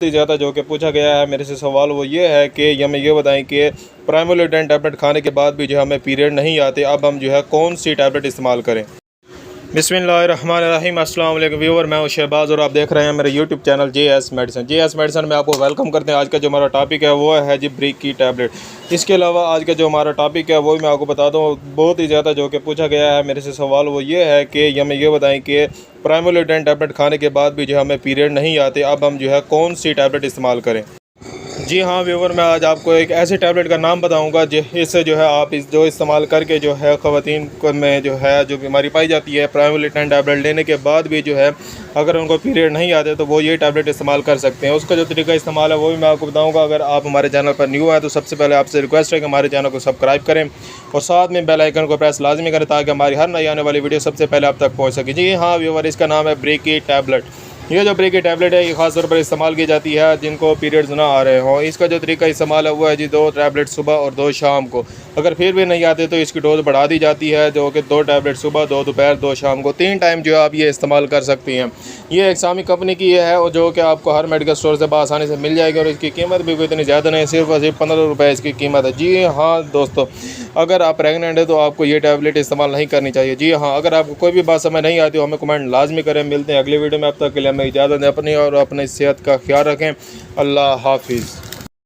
ही ज़्यादा जो कि पूछा गया है मेरे से सवाल वो ये है कि हमें ये बताएं कि प्राइमोलिडेन टैबलेट खाने के बाद भी जो हमें पीरियड नहीं आते, अब हम जो है कौन सी टैबलेट इस्तेमाल करें। बिस्मिल्लाहिर्रहमानिर्रहीम, अस्सलाम वालेकुम व्यूअर, मैं हूं शहबाज और आप देख रहे हैं मेरे यूट्यूब चैनल JS मेडिसिन में आपको वेलकम करते हैं। आज का जो हमारा टॉपिक है वो है जी ब्रिक की टैबलेट। इसके अलावा आज का जो हमारा टॉपिक है वो भी मैं आपको बता दूं, बहुत ही ज़्यादा जो कि पूछा गया है मेरे से सवाल वो ये है कि हमें ये बताएं कि प्राइमोलिडेन टैबलेट खाने के बाद भी जो हमें पीरियड नहीं आते, अब हम जो है कौन सी टैबलेट इस्तेमाल करें। जी हाँ व्यूवर, मैं आज आपको एक ऐसे टैबलेट का नाम बताऊंगा जिससे जो है आप जो इस्तेमाल करके जो है ख़वातीन को में जो है जो बीमारी पाई जाती है, प्राइमोलिडेन टैबलेट लेने के बाद भी जो है अगर उनको पीरियड नहीं आते तो वो ये टैबलेट इस्तेमाल कर सकते हैं। उसका जो तरीका इस्तेमाल है वो भी मैं आपको बताऊँगा। अगर आप हमारे चैनल पर न्यू हैं तो सबसे पहले आपसे रिक्वेस्ट है कि हमारे चैनल को सब्सक्राइब करें और साथ में बेल आइकन को प्रेस लाजमी करें ताकि हमारी हर नई आने वाली वीडियो सबसे पहले आप तक पहुँच सके। जी हाँ व्यूवर, इसका नाम है ब्रिक की टैबलेट। ये जो ब्रिक की टैबलेट है ये ख़ास तौर पर इस्तेमाल की जाती है जिनको पीरियड्स ना आ रहे हों। इसका जो तरीका इस्तेमाल है वो है जी 2 टैबलेट सुबह और 2 शाम को। अगर फिर भी नहीं आते तो इसकी डोज बढ़ा दी जाती है, जो कि 2 टैबलेट सुबह, 2 दोपहर, 2 शाम को, 3 टाइम जो है आप ये इस्तेमाल कर सकती हैं। ये एक्सामी कंपनी की है और जो कि आपको हर मेडिकल स्टोर से आसानी से मिल जाएगी और इसकी कीमत भी कोई इतनी ज़्यादा नहीं, सिर्फ और सिर्फ 15 रुपये इसकी कीमत है। जी हाँ दोस्तों, अगर आप प्रेग्नेंट है तो आपको ये टैबलेट इस्तेमाल नहीं करनी चाहिए। जी हाँ, अगर आपको कोई भी बात समझ नहीं आती हो हमें कमेंट लाजमी करें। मिलते हैं अगली वीडियो में, अब तक के लिए हमें इजाज़त दें। अपनी और अपनी सेहत का ख्याल रखें। अल्लाह हाफिज़।